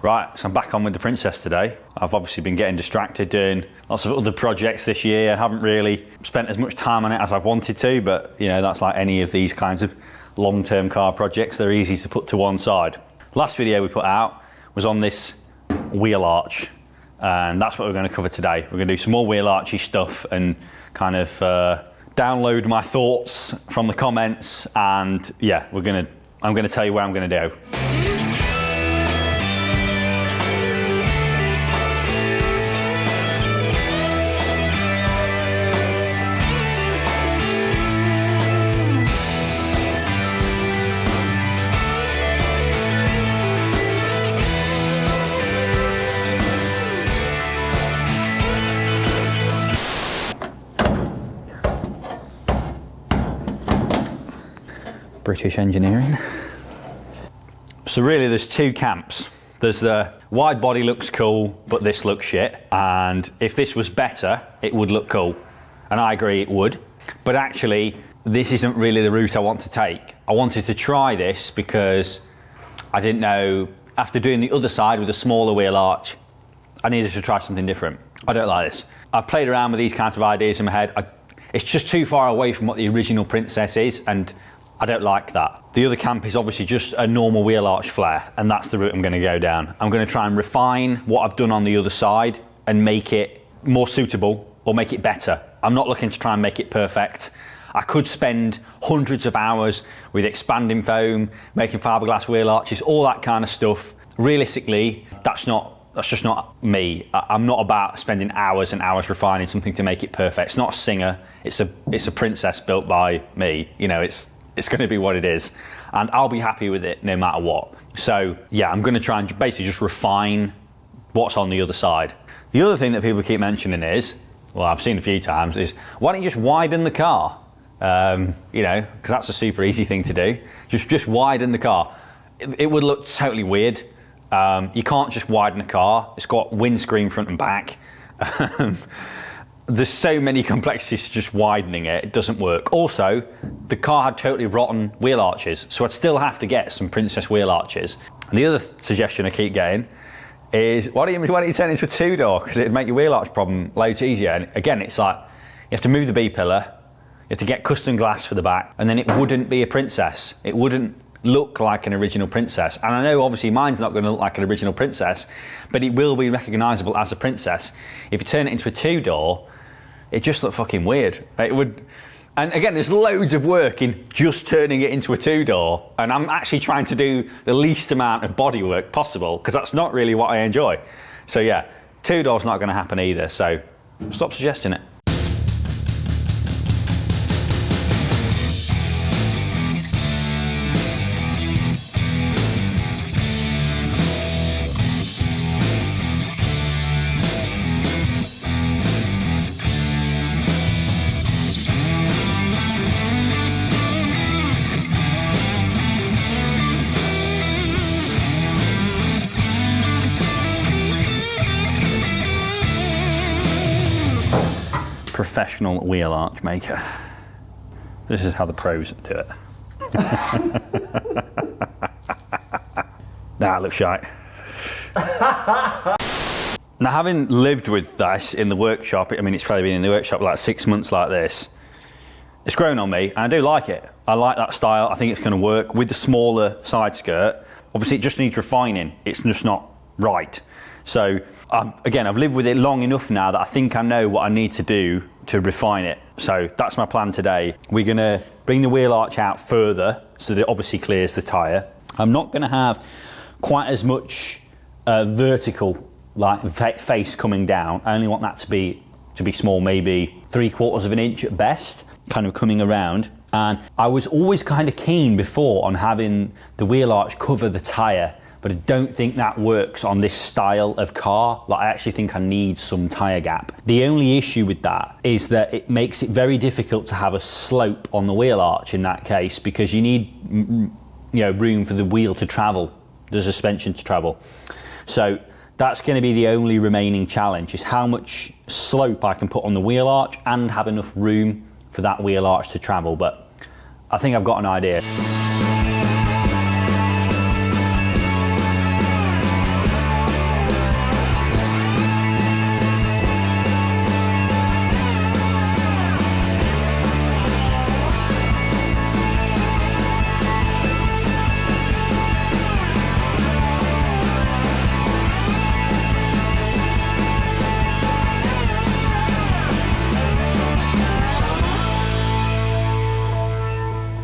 Right, so I'm back on with the Princess today. I've obviously been getting distracted doing lots of other projects this year. I haven't really spent as much time on it as I've wanted to, but you know, that's like any of these kinds of long-term car projects. They're easy to put to one side. Last video we put out was on this wheel arch, and that's what we're going to cover today. We're going to do some more wheel archy stuff and kind of download my thoughts from the comments, and yeah, I'm going to tell you where I'm going to do. British engineering. So really there's two camps. There's the wide body looks cool, but this looks shit. And if this was better, it would look cool. And I agree it would. But actually, this isn't really the route I want to take. I wanted to try this because I didn't know, after doing the other side with a smaller wheel arch, I needed to try something different. I don't like this. I've played around with these kinds of ideas in my head. It's just too far away from what the original Princess is, and I don't like that. The other camp is obviously just a normal wheel arch flare, and that's the route I'm going to go down. I'm going to try and refine what I've done on the other side and make it more suitable or make it better. I'm not looking to try and make it perfect. I could spend hundreds of hours with expanding foam, making fiberglass wheel arches, all that kind of stuff. Realistically, that's just not me. I'm not about spending hours and hours refining something to make it perfect. It's not a Singer. It's a Princess built by me. You know, it's going to be what it is, and I'll be happy with it no matter what. So yeah, I'm going to try and basically just refine what's on the other side. The other thing that people keep mentioning is, well, I've seen a few times, is why don't you just widen the car? You know, because that's a super easy thing to do. Just widen the car. It would look totally weird. You can't just widen a car. It's got windscreen front and back. There's so many complexities to just widening it. It doesn't work. Also, the car had totally rotten wheel arches, so I'd still have to get some Princess wheel arches. And the other suggestion I keep getting is, why don't you turn it into a two-door? Because it'd make your wheel arch problem loads easier. And again, it's like, you have to move the B-pillar, you have to get custom glass for the back, and then it wouldn't be a Princess. It wouldn't look like an original Princess. And I know obviously mine's not going to look like an original Princess, but it will be recognisable as a Princess. If you turn it into a two-door, it just looked fucking weird. It would, and again, there's loads of work in just turning it into a two-door, and I'm actually trying to do the least amount of bodywork possible, because that's not really what I enjoy. So yeah, two-door's not going to happen either, so stop suggesting it. Professional wheel arch maker. This is how the pros do it. Nah, it looks shite. Now, having lived with this in the workshop, I mean, it's probably been in the workshop like 6 months like this, it's grown on me, and I do like it. I like that style. I think it's going to work with the smaller side skirt. Obviously, it just needs refining. It's just not right. So again, I've lived with it long enough now that I think I know what I need to do to refine it. So that's my plan today. We're going to bring the wheel arch out further so that it obviously clears the tyre. I'm not going to have quite as much vertical like face coming down. I only want that to be small, maybe 3/4 of an inch at best, kind of coming around. And I was always kind of keen before on having the wheel arch cover the tyre, but I don't think that works on this style of car. Like, I actually think I need some tyre gap. The only issue with that is that it makes it very difficult to have a slope on the wheel arch in that case, because you need, you know, room for the wheel to travel, the suspension to travel. So that's going to be the only remaining challenge, is how much slope I can put on the wheel arch and have enough room for that wheel arch to travel. But I think I've got an idea.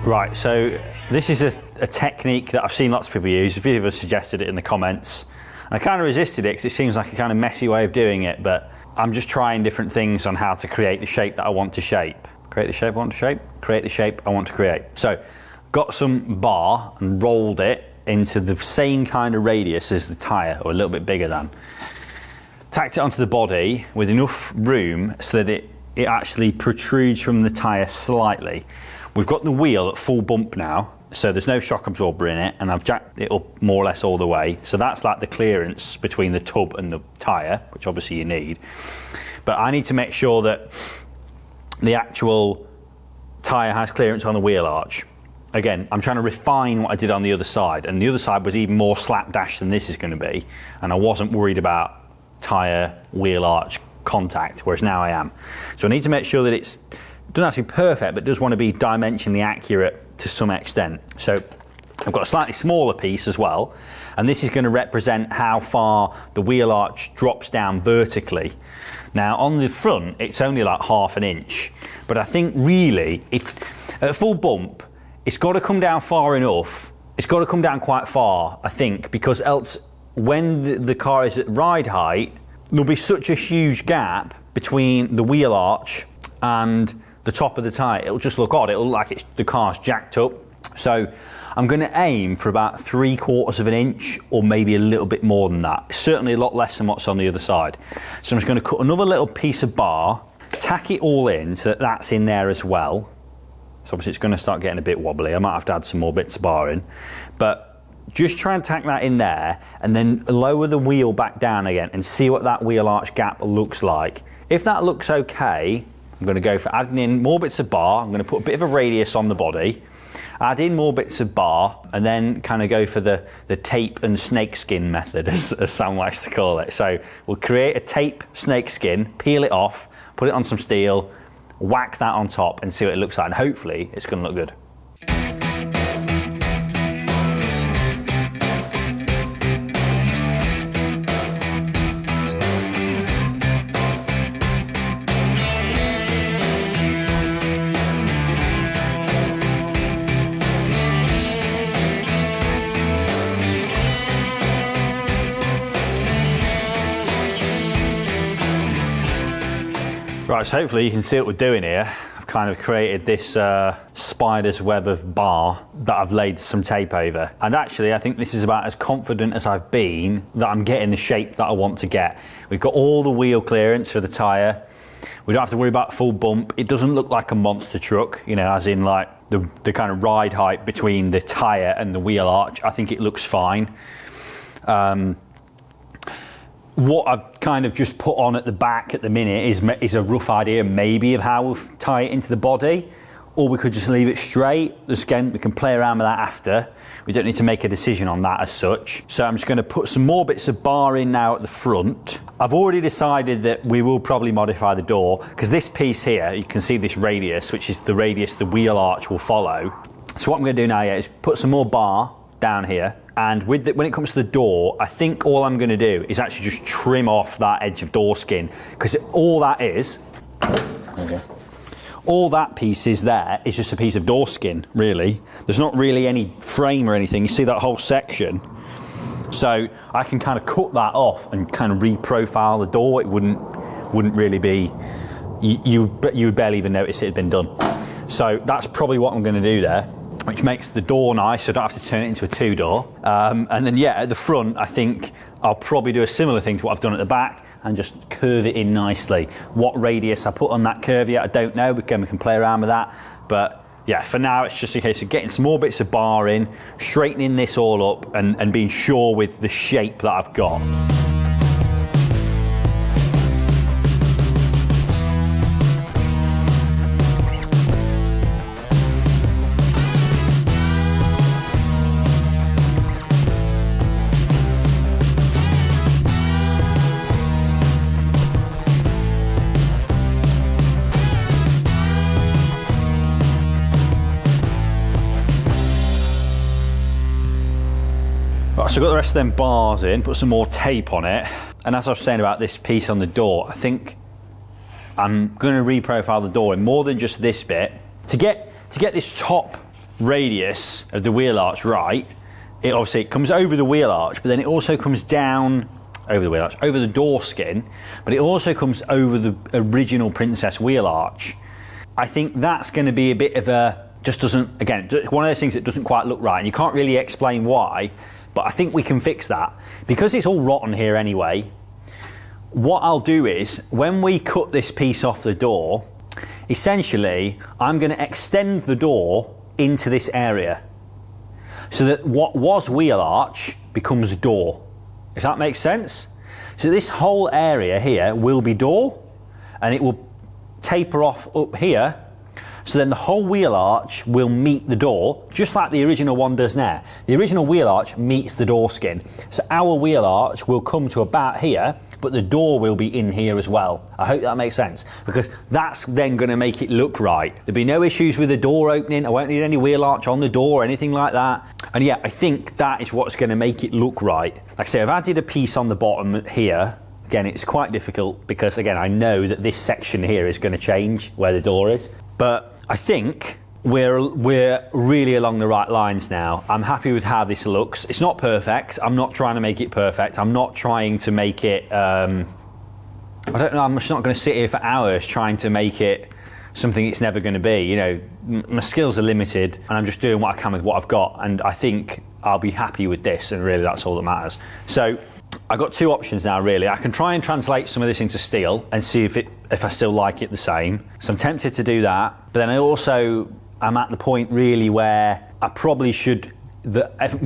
Right, so this is a technique that I've seen lots of people use. A few people have suggested it in the comments. I kind of resisted it because it seems like a kind of messy way of doing it, but I'm just trying different things on how to create the shape that I want to shape. Create the shape I want to shape, create the shape I want to create. So, got some bar and rolled it into the same kind of radius as the tyre, or a little bit bigger than. Tacked it onto the body with enough room so that it actually protrudes from the tyre slightly. We've got the wheel at full bump now, so there's no shock absorber in it, and I've jacked it up more or less all the way. So that's like the clearance between the tub and the tyre, which obviously you need. But I need to make sure that the actual tyre has clearance on the wheel arch. Again, I'm trying to refine what I did on the other side, and the other side was even more slapdash than this is going to be, and I wasn't worried about tyre wheel arch contact, whereas now I am. So I need to make sure that it doesn't have to be perfect, but does want to be dimensionally accurate to some extent. So I've got a slightly smaller piece as well, and this is going to represent how far the wheel arch drops down vertically. Now on the front it's only like ½ an inch, but I think really at full bump it's got to come down far enough. It's got to come down quite far, I think, because else when the car is at ride height there'll be such a huge gap between the wheel arch and the top of the tyre. It'll just look odd. It'll look like the car's jacked up. So I'm going to aim for about 3/4 of an inch, or maybe a little bit more than that. Certainly a lot less than what's on the other side. So I'm just going to cut another little piece of bar, tack it all in so that that's in there as well. So obviously it's going to start getting a bit wobbly. I might have to add some more bits of bar in, but just try and tack that in there and then lower the wheel back down again and see what that wheel arch gap looks like. If that looks okay, I'm going to go for adding in more bits of bar. I'm going to put a bit of a radius on the body, add in more bits of bar, and then kind of go for the tape and snake skin method, as Sam likes to call it. So we'll create a tape snake skin, peel it off, put it on some steel, whack that on top and see what it looks like, and hopefully it's going to look good. Right, so hopefully you can see what we're doing here. I've kind of created this spider's web of bar that I've laid some tape over. And actually, I think this is about as confident as I've been that I'm getting the shape that I want to get. We've got all the wheel clearance for the tyre. We don't have to worry about full bump. It doesn't look like a monster truck, you know, as in like the kind of ride height between the tyre and the wheel arch. I think it looks fine. What I've kind of just put on at the back at the minute is a rough idea maybe of how we'll tie it into the body, or we could just leave it straight. Again, we can play around with that after. We don't need to make a decision on that as such. So I'm just going to put some more bits of bar in now at the front. I've already decided that we will probably modify the door, because this piece here, you can see this radius, which is the radius the wheel arch will follow. So what I'm going to do now is put some more bar down here. And when it comes to the door, I think all I'm going to do is actually just trim off that edge of door skin, because all that is, all that piece is there is just a piece of door skin, really. There's not really any frame or anything. You see that whole section? So I can kind of cut that off and kind of re-profile the door. It wouldn't really be, you would barely even notice it had been done. So that's probably what I'm going to do there, which makes the door nice, so I don't have to turn it into a two-door. And then, yeah, at the front, I think I'll probably do a similar thing to what I've done at the back and just curve it in nicely. What radius I put on that curve yet, I don't know. Again, we can play around with that. But yeah, for now, it's just a case of getting some more bits of bar in, straightening this all up, and being sure with the shape that I've got. So I've got the rest of them bars in, put some more tape on it, and as I was saying about this piece on the door, I think I'm going to re-profile the door in more than just this bit. To get this top radius of the wheel arch right, it obviously comes over the wheel arch, but then it also comes down over the wheel arch, over the door skin, but it also comes over the original Princess wheel arch. I think that's going to be a bit of a, just doesn't, again, one of those things that doesn't quite look right, and you can't really explain why, but I think we can fix that. Because it's all rotten here anyway, what I'll do is, when we cut this piece off the door, essentially, I'm going to extend the door into this area so that what was wheel arch becomes door, if that makes sense. So this whole area here will be door, and it will taper off up here, so then the whole wheel arch will meet the door, just like the original one does now. The original wheel arch meets the door skin. So our wheel arch will come to about here, but the door will be in here as well. I hope that makes sense, because that's then going to make it look right. There'll be no issues with the door opening. I won't need any wheel arch on the door or anything like that. And yeah, I think that is what's going to make it look right. Like I say, I've added a piece on the bottom here. Again, it's quite difficult because, again, I know that this section here is going to change where the door is. But I think we're really along the right lines now. I'm happy with how this looks. It's not perfect. I'm not trying to make it perfect. I'm not trying to make it, I don't know, I'm just not going to sit here for hours trying to make it something it's never going to be. You know, my skills are limited, and I'm just doing what I can with what I've got, and I think I'll be happy with this, and really that's all that matters. So I've got two options now, really. I can try and translate some of this into steel and see if I still like it the same. So I'm tempted to do that, but then I'm at the point really where I probably should,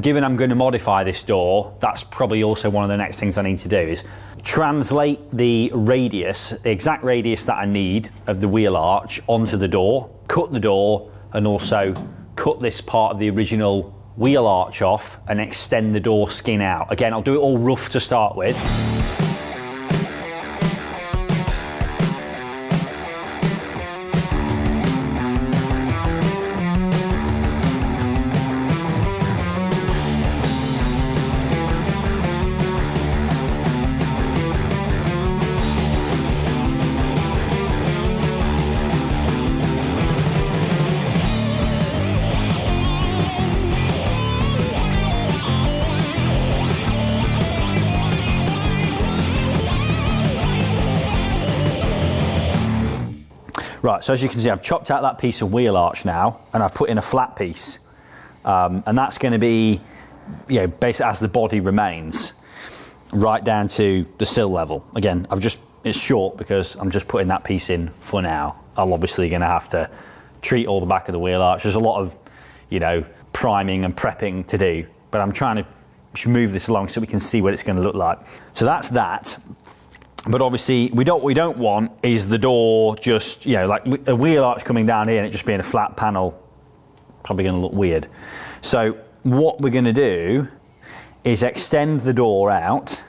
given I'm going to modify this door, that's probably also one of the next things I need to do, is translate the radius, the exact radius that I need of the wheel arch onto the door, cut the door, and also cut this part of the original wheel arch off and extend the door skin out. Again, I'll do it all rough to start with. Right, so as you can see, I've chopped out that piece of wheel arch now, and I've put in a flat piece, and that's going to be, you know, basically as the body remains, right down to the sill level. Again, it's short because I'm just putting that piece in for now. I'm obviously going to have to treat all the back of the wheel arch. There's a lot of, you know, priming and prepping to do, but I'm trying to move this along so we can see what it's going to look like. So that's that. But obviously, what we don't want is the door just, you know, like a wheel arch coming down here and it just being a flat panel. Probably going to look weird. So what we're going to do is extend the door out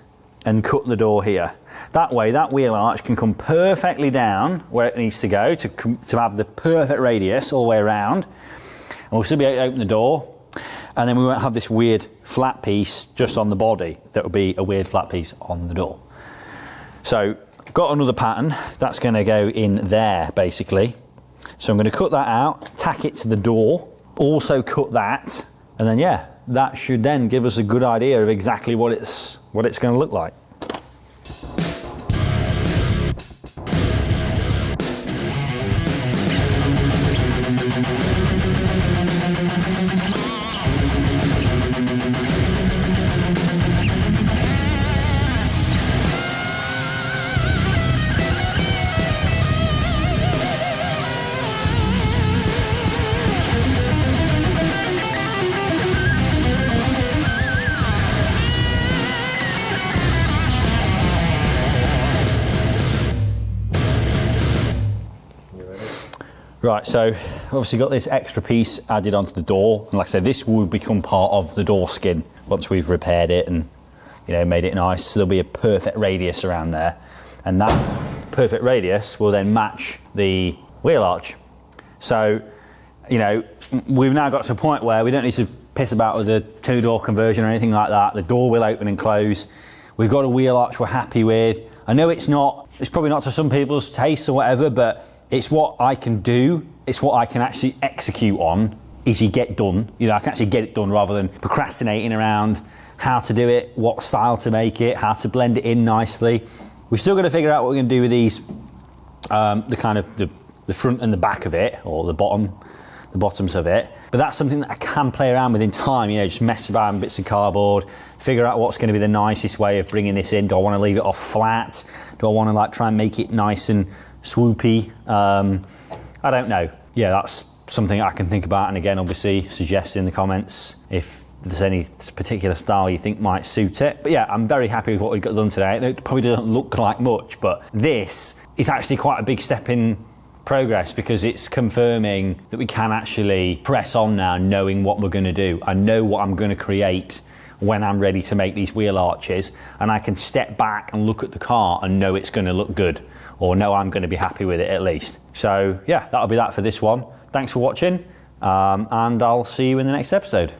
and cut the door here. That way, that wheel arch can come perfectly down where it needs to go to have the perfect radius all the way around. And we'll still be able to open the door. And then we won't have this weird flat piece just on the body. That will be a weird flat piece on the door. So, got another pattern that's going to go in there basically. So I'm going to cut that out, tack it to the door, also cut that, and then yeah, that should then give us a good idea of exactly what it's going to look like. Right, so obviously got this extra piece added onto the door, and like I said, this will become part of the door skin once we've repaired it and, you know, made it nice. So there'll be a perfect radius around there, and that perfect radius will then match the wheel arch. So, you know, we've now got to a point where we don't need to piss about with a two-door conversion or anything like that. The door will open and close. We've got a wheel arch we're happy with. I know it's probably not to some people's taste or whatever, but it's what I can do, it's what I can actually execute on easy get done. You know, I can actually get it done rather than procrastinating around how to do it, what style to make it, how to blend it in nicely. We've still got to figure out what we're going to do with these, the kind of the front and the back of it, or the bottoms of it. But that's something that I can play around with in time, you know, just mess about with bits of cardboard, figure out what's going to be the nicest way of bringing this in. Do I want to leave it off flat? Do I want to like try and make it nice and swoopy? I don't know. Yeah, that's something I can think about, and again, obviously suggest in the comments if there's any particular style you think might suit it. But yeah, I'm very happy with what we've got done today. It probably doesn't look like much, but this is actually quite a big step in progress, because it's confirming that we can actually press on now, knowing what we're going to do. I know what I'm going to create when I'm ready to make these wheel arches, and I can step back and look at the car and know it's going to look good, or know I'm going to be happy with it at least. So yeah, that'll be that for this one. Thanks for watching, and I'll see you in the next episode.